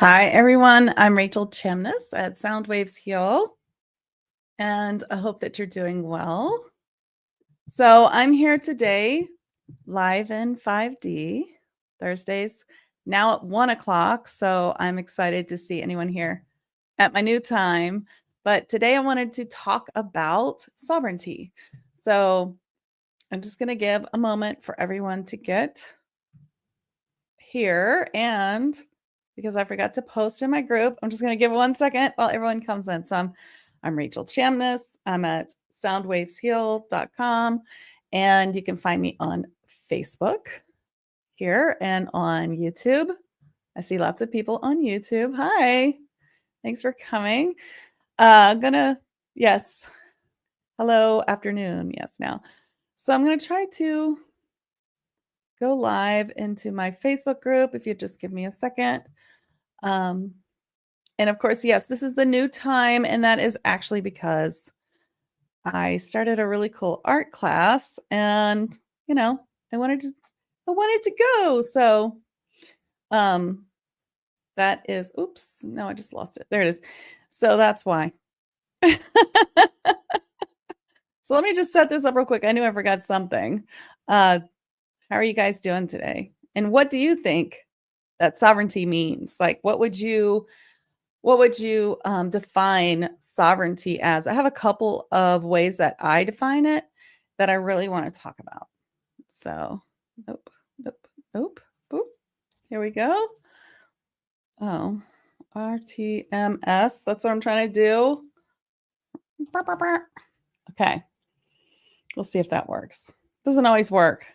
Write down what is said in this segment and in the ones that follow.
Hi, everyone. I'm Rachel Chamness at Sound Waves Heal, and I hope that you're doing well. So I'm here today, live in 5D, Thursdays, now at 1 o'clock. So I'm excited to see anyone here at my new time. But today I wanted to talk about sovereignty. So I'm just going to give a moment for everyone to get here, and because I forgot to post in my group, I'm just going to give 1 second while everyone comes in. So I'm Rachel Chamness. I'm at soundwavesheal.com, and you can find me on Facebook here and on YouTube. I see lots of people on YouTube. Hi, thanks for coming. Yes, hello, afternoon. Yes, now. So I'm going to try to go live into my Facebook group if you just give me a second. And of course, yes, this is the new time, and that is actually because I started a really cool art class, and I wanted to go. So, that is, oops, no, I just lost it. There it is. So that's why. So let me just set this up real quick. I knew I forgot something. How are you guys doing today? And what do you think that sovereignty means? Like, what would you define sovereignty as? I have a couple of ways that I define it that I really want to talk about. So, nope. Here we go. Oh, RTMS. That's what I'm trying to do. Okay. We'll see if that works. Doesn't always work.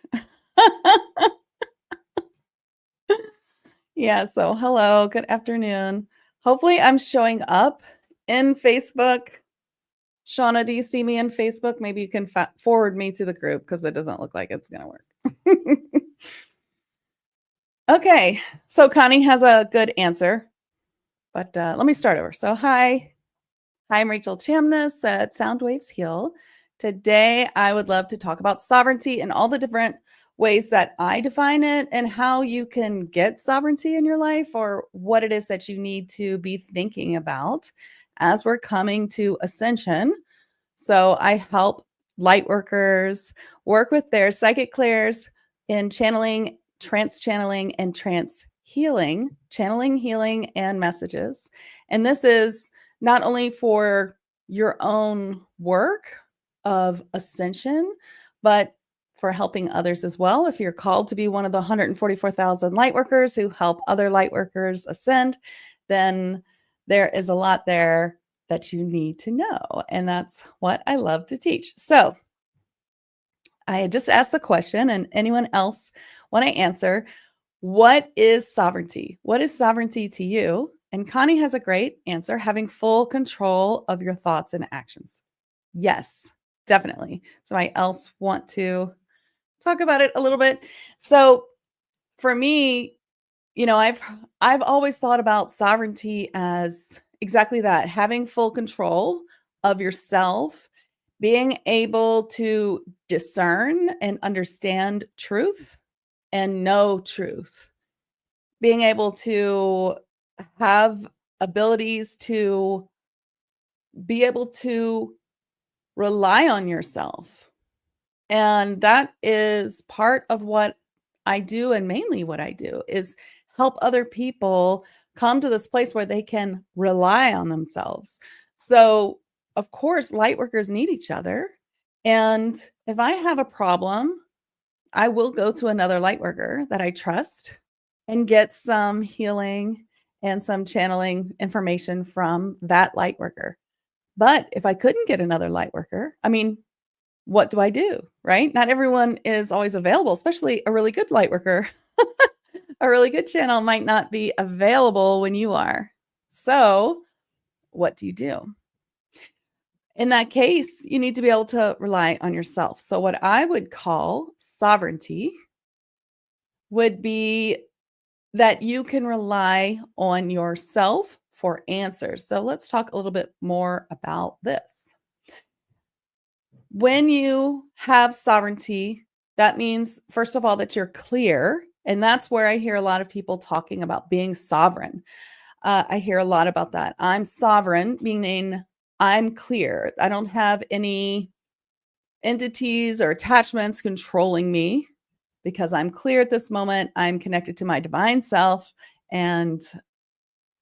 Yeah. So, hello. Good afternoon. Hopefully, I'm showing up in Facebook. Shauna, do you see me in Facebook? Maybe you can forward me to the group because it doesn't look like it's going to work. Okay, so Connie has a good answer, but let me start over. So hi, I'm Rachel Chamness at Sound Waves Heal. Today, I would love to talk about sovereignty and all the different ways that I define it and how you can get sovereignty in your life, or what it is that you need to be thinking about as we're coming to ascension. So I help light workers work with their psychic clairs in channeling, trance channeling, and trance healing, channeling, healing, and messages. And this is not only for your own work of ascension, but for helping others as well. If you're called to be one of the 144,000 light workers who help other light workers ascend, then there is a lot there that you need to know. And that's what I love to teach. So I just asked the question, and anyone else want to answer, what is sovereignty? What is sovereignty to you? And Connie has a great answer: having full control of your thoughts and actions. Yes, definitely. So I else want to talk about it a little bit. So for me, I've always thought about sovereignty as exactly that: having full control of yourself, being able to discern and understand truth and know truth, being able to have abilities to be able to rely on yourself. And that is part of what I do, and mainly what I do is help other people come to this place where they can rely on themselves. So, of course, light workers need each other. And if I have a problem, I will go to another light worker that I trust and get some healing and some channeling information from that light worker. But if I couldn't get another light worker, I mean, what do I do? Right? Not everyone is always available, especially a really good light worker. A really good channel might not be available when you are. So, what do you do? In that case, you need to be able to rely on yourself. So, what I would call sovereignty would be that you can rely on yourself for answers. So, let's talk a little bit more about this. When you have sovereignty, that means, first of all, that you're clear. And that's where I hear a lot of people talking about being sovereign. I hear a lot about that. I'm sovereign, meaning I'm clear. I don't have any entities or attachments controlling me because I'm clear at this moment. I'm connected to my divine self and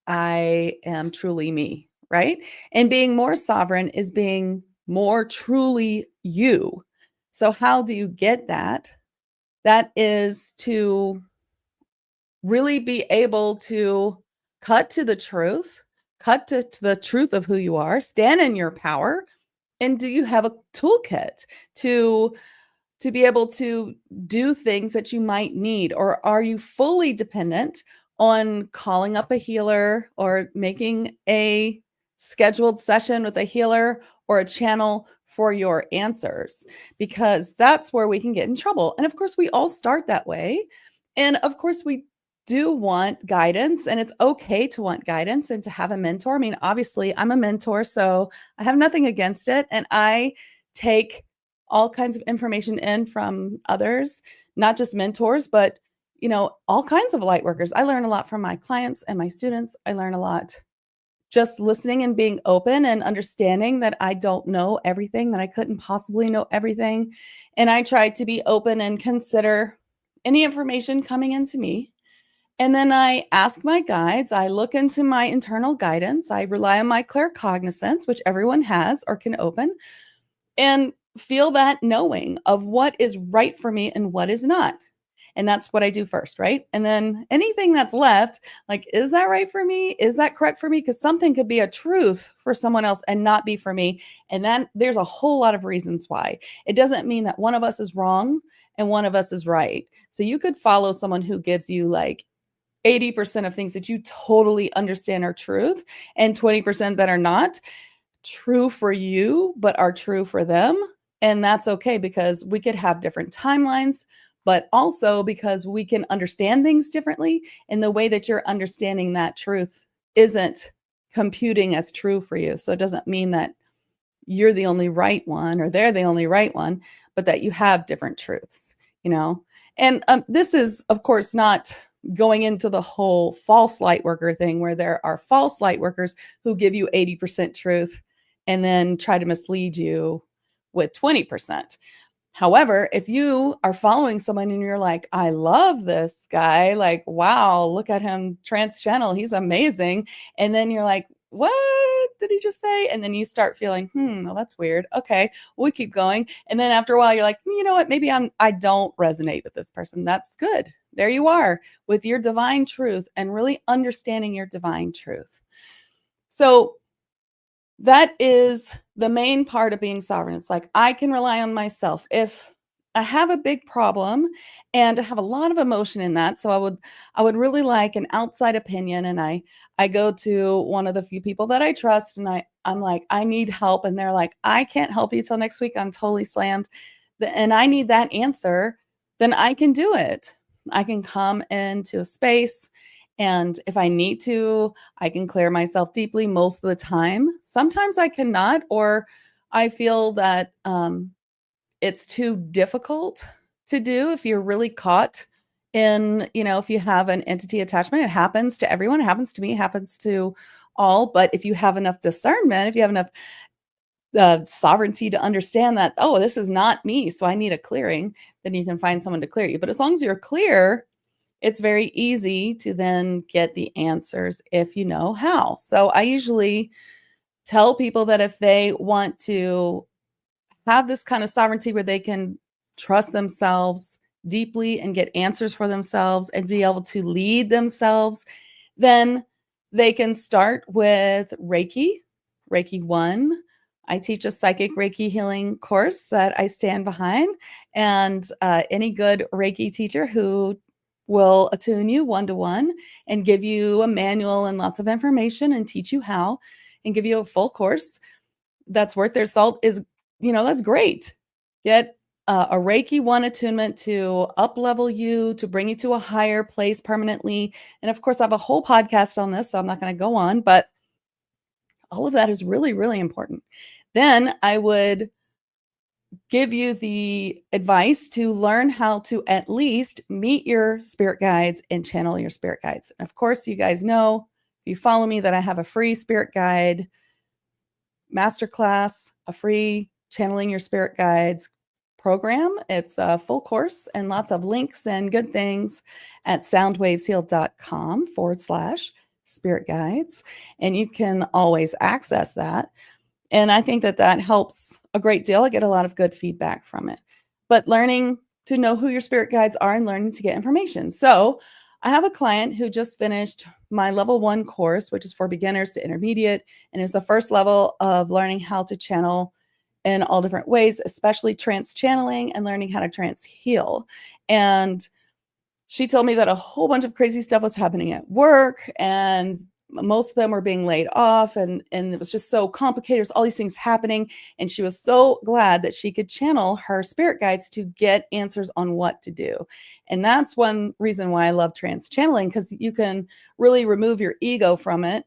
I am truly me, right? And being more sovereign is being more truly you. So, how do you get that? That is to really be able to cut to the truth, cut to the truth of who you are, stand in your power. And do you have a toolkit to be able to do things that you might need? Or are you fully dependent on calling up a healer or making a scheduled session with a healer or a channel for your answers? Because that's where we can get in trouble. And of course, we all start that way. And of course, we do want guidance, and it's okay to want guidance and to have a mentor. I mean, obviously, I'm a mentor, so I have nothing against it. And I take all kinds of information in from others, not just mentors, but all kinds of light workers. I learn a lot from my clients and my students. I learn a lot just listening and being open and understanding that I don't know everything, that I couldn't possibly know everything. And I try to be open and consider any information coming into me. And then I ask my guides, I look into my internal guidance, I rely on my claircognizance, which everyone has or can open, and feel that knowing of what is right for me and what is not. And that's what I do first, right? And then anything that's left, like, is that right for me? Is that correct for me? Because something could be a truth for someone else and not be for me. And then there's a whole lot of reasons why. It doesn't mean that one of us is wrong and one of us is right. So you could follow someone who gives you like 80% of things that you totally understand are truth and 20% that are not true for you, but are true for them. And that's okay because we could have different timelines, but also because we can understand things differently. And the way that you're understanding that truth isn't computing as true for you. So it doesn't mean that you're the only right one or they're the only right one, but that you have different truths, you know? And this is, of course, not going into the whole false light worker thing where there are false light workers who give you 80% truth and then try to mislead you with 20%. However, if you are following someone and you're like, I love this guy, like, wow, look at him trans channel, he's amazing. And then you're like, what did he just say? And then you start feeling, well, that's weird. Okay, we keep going. And then after a while, you're like, you know what? Maybe I don't resonate with this person. That's good. There you are with your divine truth and really understanding your divine truth. So that is the main part of being sovereign. It's like I can rely on myself. If I have a big problem and I have a lot of emotion in that, so I would really like an outside opinion, and I go to one of the few people that I trust, and I'm like, I need help, and they're like, I can't help you till next week. I'm totally slammed, and I need that answer. Then I can do it. I can come into a space, and if I need to, I can clear myself deeply most of the time. Sometimes I cannot, or I feel that it's too difficult to do if you're really caught in, if you have an entity attachment. It happens to everyone. It happens to me. It happens to all. But if you have enough discernment, if you have enough sovereignty to understand that, oh, this is not me, so I need a clearing, then you can find someone to clear you. But as long as you're clear, it's very easy to then get the answers if you know how. So I usually tell people that if they want to have this kind of sovereignty where they can trust themselves deeply and get answers for themselves and be able to lead themselves, then they can start with Reiki 1. I teach a psychic Reiki healing course that I stand behind, and any good Reiki teacher who will attune you one-to-one and give you a manual and lots of information and teach you how and give you a full course that's worth their salt is, that's great. Get a Reiki 1 attunement to up level you, to bring you to a higher place permanently. And of course, I have a whole podcast on this, so I'm not going to go on, but all of that is really, really important. Then I would give you the advice to learn how to at least meet your spirit guides and channel your spirit guides. And of course, you guys know you follow me, that I have a free spirit guide masterclass, a free channeling your spirit guides program. It's a full course and lots of links and good things at soundwavesheal.com/spirit guides. And you can always access that. And I think that that helps a great deal. I get a lot of good feedback from it. But learning to know who your spirit guides are and learning to get information. So I have a client who just finished my level 1 course, which is for beginners to intermediate, and is the first level of learning how to channel in all different ways, especially trance channeling and learning how to trance heal. And she told me that a whole bunch of crazy stuff was happening at work, and most of them were being laid off, and it was just so complicated. There's all these things happening, and she was so glad that she could channel her spirit guides to get answers on what to do. And that's one reason why I love trance channeling, because you can really remove your ego from it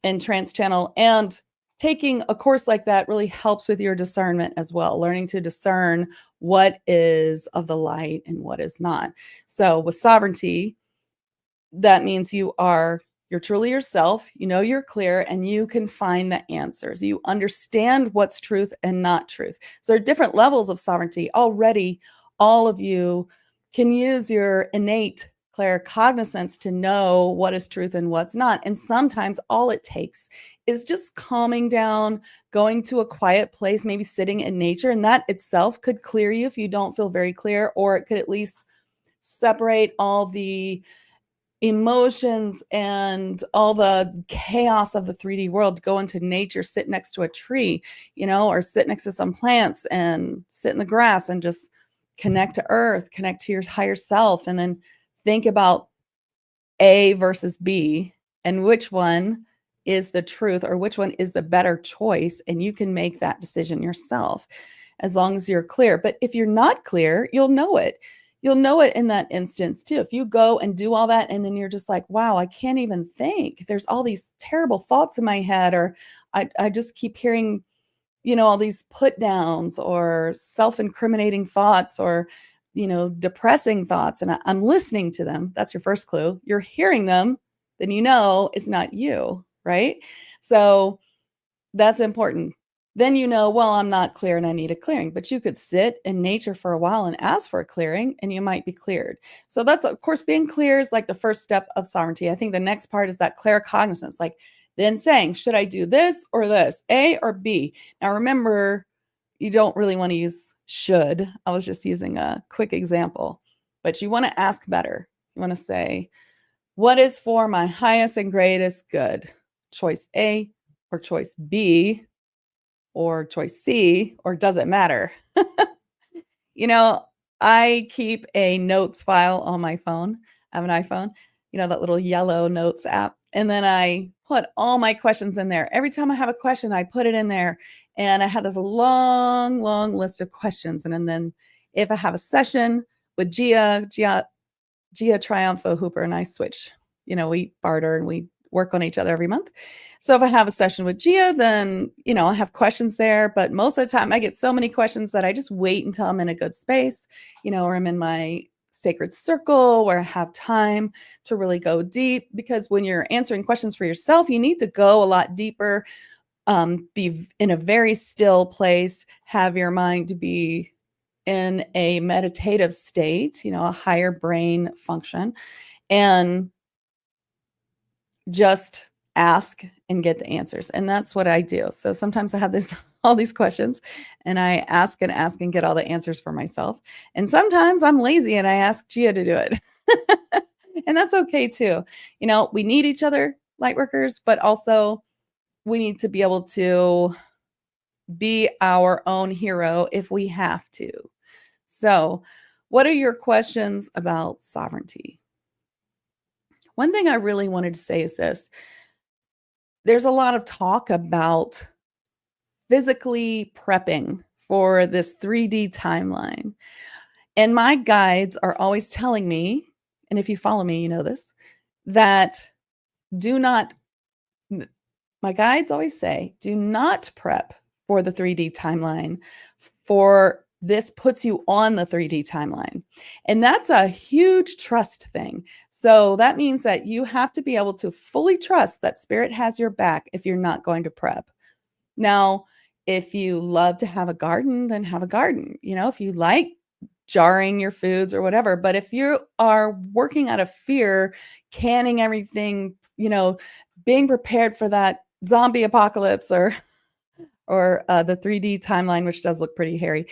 and trance channel. And taking a course like that really helps with your discernment as well, learning to discern what is of the light and what is not. So with sovereignty, that means you're truly yourself, you know you're clear, and you can find the answers. You understand what's truth and not truth. So there are different levels of sovereignty. Already, all of you can use your innate claircognizance to know what is truth and what's not. And sometimes all it takes is just calming down, going to a quiet place, maybe sitting in nature, and that itself could clear you if you don't feel very clear, or it could at least separate all the emotions and all the chaos of the 3D world. Go into nature, sit next to a tree, or sit next to some plants and sit in the grass and just connect to earth, connect to your higher self, and then think about A versus B and which one is the truth or which one is the better choice. And you can make that decision yourself as long as you're clear. But if you're not clear, you'll know it. You'll know it in that instance too. If you go and do all that and then you're just like, wow, I can't even think. There's all these terrible thoughts in my head, or I just keep hearing, all these put downs or self-incriminating thoughts, or, depressing thoughts. And I'm listening to them. That's your first clue. You're hearing them, then it's not you, right? So that's important. Then well, I'm not clear and I need a clearing. But you could sit in nature for a while and ask for a clearing, and you might be cleared. So that's, of course, being clear is like the first step of sovereignty. I think the next part is that claircognizance, like then saying, should I do this or this, A or B? Now, remember, you don't really want to use should. I was just using a quick example, but you want to ask better. You want to say, what is for my highest and greatest good? Choice A or choice B or choice C, or does it matter? I keep a notes file on my phone. I have an iPhone, that little yellow notes app. And then I put all my questions in there. Every time I have a question, I put it in there. And I have this long, long list of questions. And then if I have a session with Gia Triumpho Hooper and I switch, we barter and we work on each other every month. So if I have a session with Gia, then, I have questions there. But most of the time I get so many questions that I just wait until I'm in a good space, or I'm in my sacred circle where I have time to really go deep. Because when you're answering questions for yourself, you need to go a lot deeper, be in a very still place, have your mind to be in a meditative state, a higher brain function, and just ask and get the answers. And that's what I do. So sometimes I have all these questions, and I ask and get all the answers for myself. And sometimes I'm lazy and I ask Gia to do it. And that's okay too. We need each other, Lightworkers, but also we need to be able to be our own hero if we have to. So, what are your questions about sovereignty? One thing I really wanted to say is this. There's a lot of talk about physically prepping for this 3D timeline. And my guides are always telling me, and if you follow me, you know this, that my guides always say, do not prep for the 3D timeline for this puts you on the 3D timeline. And that's a huge trust thing. So that means that you have to be able to fully trust that spirit has your back if you're not going to prep. Now, if you love to have a garden, then have a garden. If you like jarring your foods or whatever. But if you are working out of fear, canning everything, being prepared for that zombie apocalypse or the 3D timeline, which does look pretty hairy,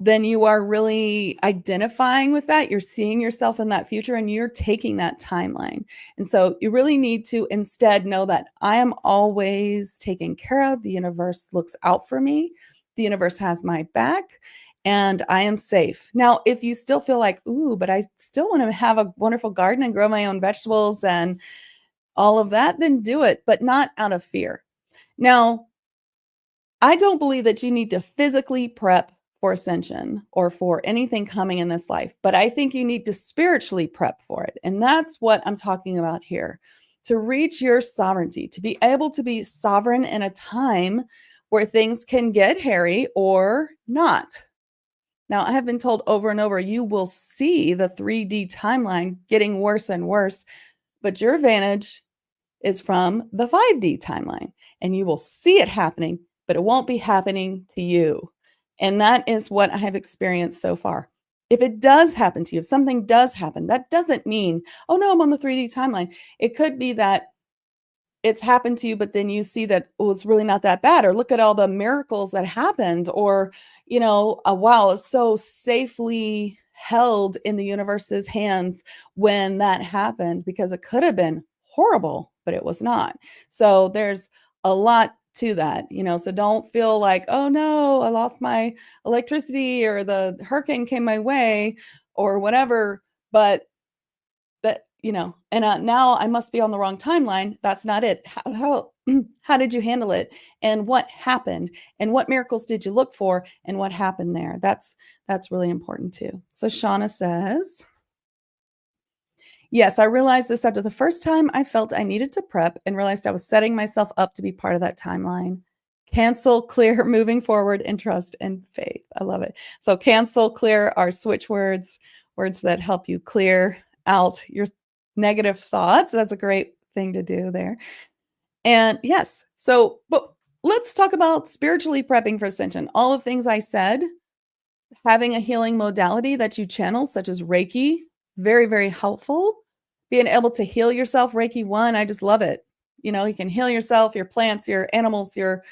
then you are really identifying with that. You're seeing yourself in that future and you're taking that timeline. And so you really need to instead know that I am always taken care of. The universe looks out for me. The universe has my back and I am safe. Now, if you still feel like, ooh, but I still want to have a wonderful garden and grow my own vegetables and all of that, then do it, but not out of fear. Now, I don't believe that you need to physically prep for ascension or for anything coming in this life, but I think you need to spiritually prep for it. And that's what I'm talking about here. To reach your sovereignty, to be able to be sovereign in a time where things can get hairy or not. Now, I have been told over and over, you will see the 3D timeline getting worse and worse, but your vantage is from the 5D timeline, and you will see it happening, but it won't be happening to you. And that is what I have experienced so far. If it does happen to you, if something does happen, that doesn't mean, oh no, I'm on the 3D timeline. It could be that it's happened to you, but then you see that, oh, it's really not that bad, or look at all the miracles that happened, or, wow, it's so safely held in the universe's hands when that happened, because it could have been horrible, but it was not. So there's a lot to that, so don't feel like, oh no, I lost my electricity or the hurricane came my way or whatever, but that, and now I must be on the wrong timeline. That's not it. How did you handle it? And what happened? And what miracles did you look for? And what happened there? That's really important too. So Shauna says, yes, I realized this after the first time I felt I needed to prep and realized I was setting myself up to be part of that timeline. Cancel, clear, moving forward, and trust and faith. I love it. So cancel, clear are switch words that help you clear out your negative thoughts. That's a great thing to do there. And yes, but let's talk about spiritually prepping for ascension. All the things I said, having a healing modality that you channel, such as Reiki, very, very helpful. Being able to heal yourself, Reiki 1, I just love it. You can heal yourself, your plants, your animals, your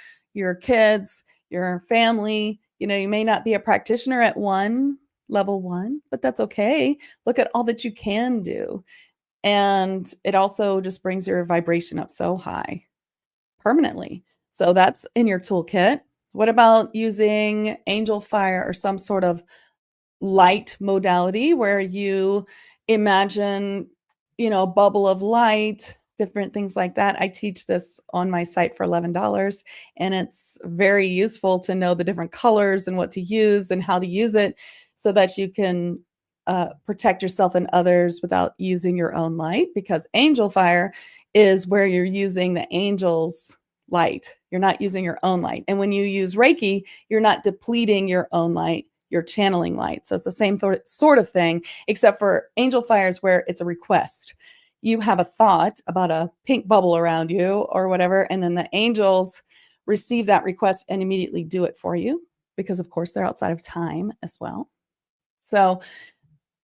kids, your family. You may not be a practitioner at level 1, but that's okay. Look at all that you can do. And it also just brings your vibration up so high permanently. So that's in your toolkit. What about using angel fire or some sort of light modality where you imagine, a bubble of light, different things like that? I teach this on my site for $11, and it's very useful to know the different colors and what to use and how to use it so that you can protect yourself and others without using your own light, because angel fire is where you're using the angels' light. You're not using your own light. And when you use Reiki, you're not depleting your own light. You're channeling light. So it's the same sort of thing, except for angel fires where it's a request. You have a thought about a pink bubble around you or whatever, and then the angels receive that request and immediately do it for you, because of course they're outside of time as well. So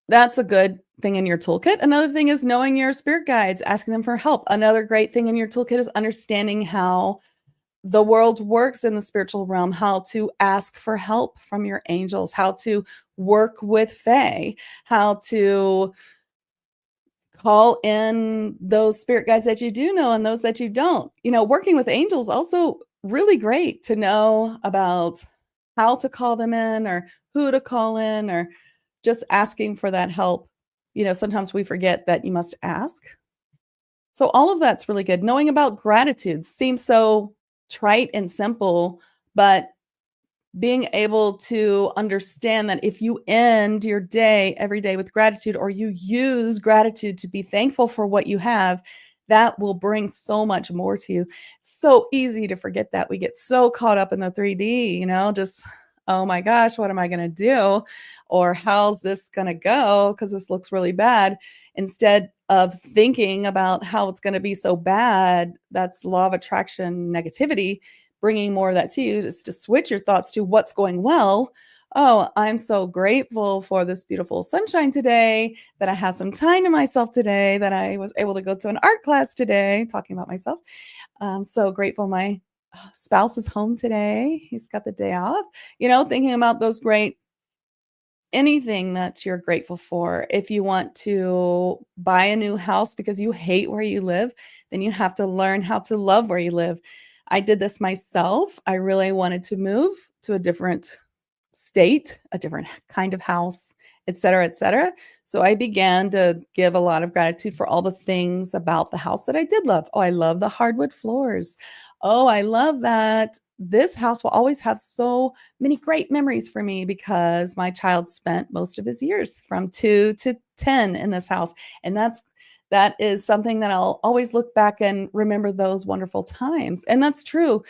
that's a good thing in your toolkit. Another thing is knowing your spirit guides, asking them for help. Another great thing in your toolkit is understanding how the world works in the spiritual realm, how to ask for help from your angels, how to work with Fae, how to call in those spirit guides that you do know and those that you don't. Working with angels also really great to know about how to call them in or who to call in, or just asking for that help. Sometimes we forget that you must ask. So all of that's really good. Knowing about gratitude seems so trite and simple, but being able to understand that if you end your day every day with gratitude, or you use gratitude to be thankful for what you have, that will bring so much more to you. It's so easy to forget that. We get so caught up in the 3D, just oh my gosh, what am I going to do? Or how's this going to go? Because this looks really bad. Instead of thinking about how it's going to be so bad, that's law of attraction negativity, bringing more of that to you is to switch your thoughts to what's going well. Oh, I'm so grateful for this beautiful sunshine today, that I had some time to myself today, that I was able to go to an art class today, talking about myself. I'm so grateful my spouse is home today. He's got the day off. Thinking about those great anything that you're grateful for. If you want to buy a new house because you hate where you live, then you have to learn how to love where you live. I did this myself. I really wanted to move to a different state, a different kind of house, et cetera, et cetera. So I began to give a lot of gratitude for all the things about the house that I did love. Oh, I love the hardwood floors. Oh, I love that this house will always have so many great memories for me because my child spent most of his years from 2 to 10 in this house. And that is something that I'll always look back and remember those wonderful times. And that's true.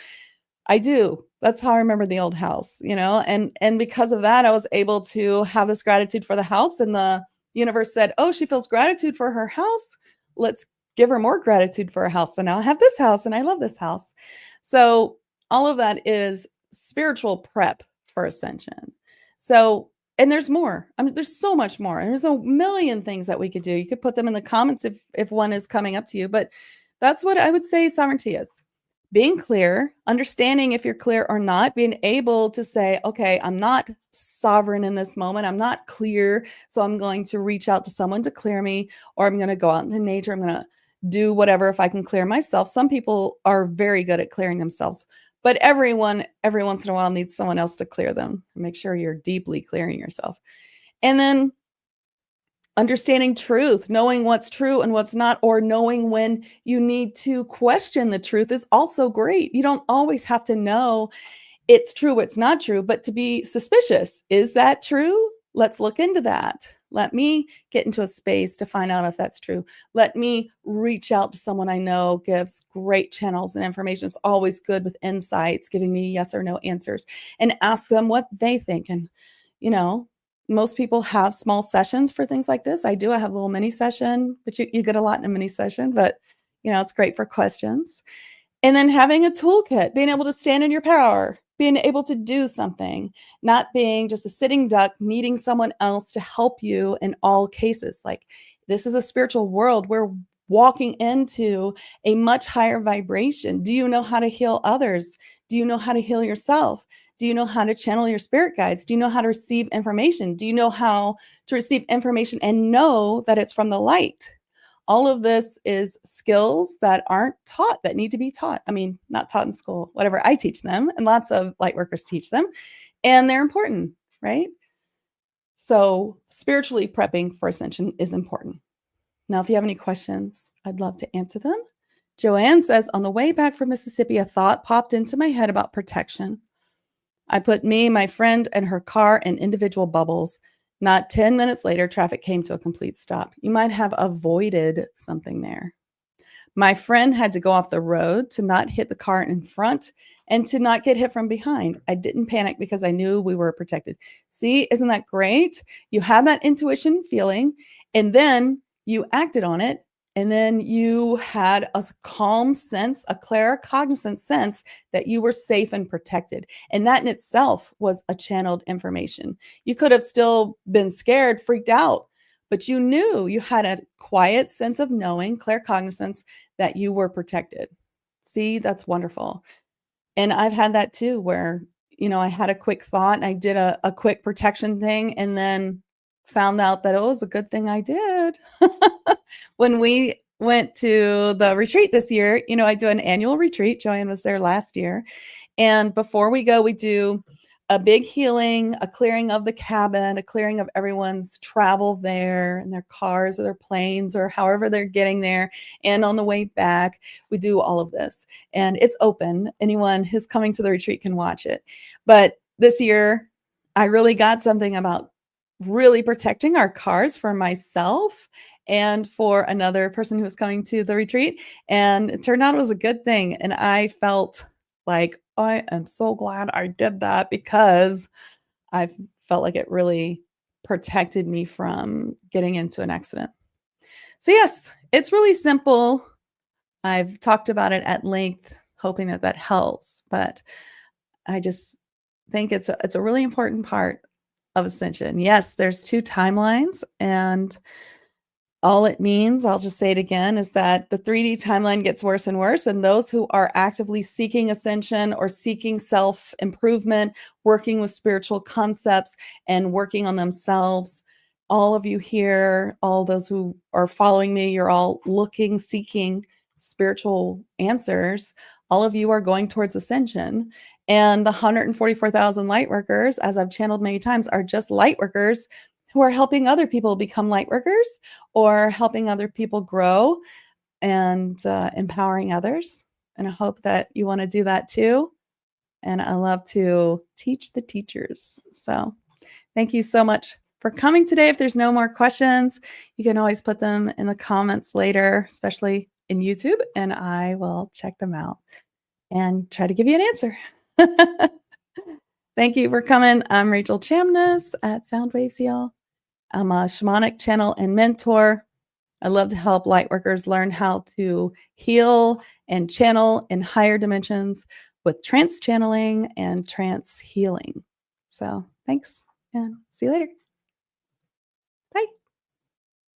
I do. That's how I remember the old house, and because of that, I was able to have this gratitude for the house, and the universe said, "Oh, she feels gratitude for her house. Let's give her more gratitude for her house." So now I have this house and I love this house. So all of that is spiritual prep for ascension. So, and there's more. I mean, there's so much more. And there's a million things that we could do. You could put them in the comments if one is coming up to you, but that's what I would say sovereignty is. Being clear, understanding if you're clear or not, being able to say, okay, I'm not sovereign in this moment. I'm not clear. So I'm going to reach out to someone to clear me, or I'm going to go out into nature. I'm going to do whatever if I can clear myself. Some people are very good at clearing themselves, but everyone, every once in a while, needs someone else to clear them. Make sure you're deeply clearing yourself. And then understanding truth, knowing what's true and what's not, or knowing when you need to question the truth is also great. You don't always have to know it's true, it's not true, but to be suspicious. Is that true? Let's look into that. Let me get into a space to find out if that's true. Let me reach out to someone I know gives great channels and information. It's always good with insights, giving me yes or no answers, and ask them what they think. And, you know, most people have small sessions for things like this. I do. I have a little mini session, but you get a lot in a mini session, but it's great for questions. And then having a toolkit, being able to stand in your power, being able to do something, not being just a sitting duck, needing someone else to help you in all cases. Like, this is a spiritual world. We're walking into a much higher vibration. Do you know how to heal others? Do you know how to heal yourself? Do you know how to channel your spirit guides? Do you know how to receive information? Do you know how to receive information and know that it's from the light? All of this is skills that aren't taught, that need to be taught. I mean, not taught in school, whatever. I teach them, and lots of light workers teach them, and they're important, right? So spiritually prepping for ascension is important. Now, if you have any questions, I'd love to answer them. Joanne says, on the way back from Mississippi, a thought popped into my head about protection. I put me, my friend, and her car in individual bubbles. Not 10 minutes later, traffic came to a complete stop. You might have avoided something there. My friend had to go off the road to not hit the car in front and to not get hit from behind. I didn't panic because I knew we were protected. See, isn't that great? You have that intuition feeling, and then you acted on it. And then you had a calm sense, a claircognizant sense that you were safe and protected. And that in itself was a channeled information. You could have still been scared, freaked out, but you knew, you had a quiet sense of knowing, claircognizance, that you were protected. See, that's wonderful. And I've had that too, where, I had a quick thought and I did a quick protection thing, and then found out that it was a good thing I did. When we went to the retreat this year, I do an annual retreat. Joanne was there last year. And before we go, we do a big healing, a clearing of the cabin, a clearing of everyone's travel there and their cars or their planes or however they're getting there. And on the way back, we do all of this. And it's open. Anyone who's coming to the retreat can watch it. But this year, I really got something about really protecting our cars for myself and for another person who was coming to the retreat. And it turned out it was a good thing. And I felt like, I am so glad I did that because I felt like it really protected me from getting into an accident. So yes, it's really simple. I've talked about it at length, hoping that that helps, but I just think it's a really important part of ascension. Yes, there's 2 timelines, and all it means, I'll just say it again, is that the 3D timeline gets worse and worse, and those who are actively seeking ascension or seeking self-improvement, working with spiritual concepts and working on themselves, all of you here, all those who are following me, you're all looking, seeking spiritual answers. All of you are going towards ascension. And the 144,000 light workers, as I've channeled many times, are just light workers who are helping other people become light workers or helping other people grow and empowering others. And I hope that you want to do that too. And I love to teach the teachers. So thank you so much for coming today. If there's no more questions, you can always put them in the comments later, especially in YouTube, and I will check them out and try to give you an answer. Thank you for coming. I'm Rachel Chamness at Soundwaves Heal. I'm a shamanic channel and mentor. I love to help lightworkers learn how to heal and channel in higher dimensions with trance channeling and trance healing. So thanks and see you later.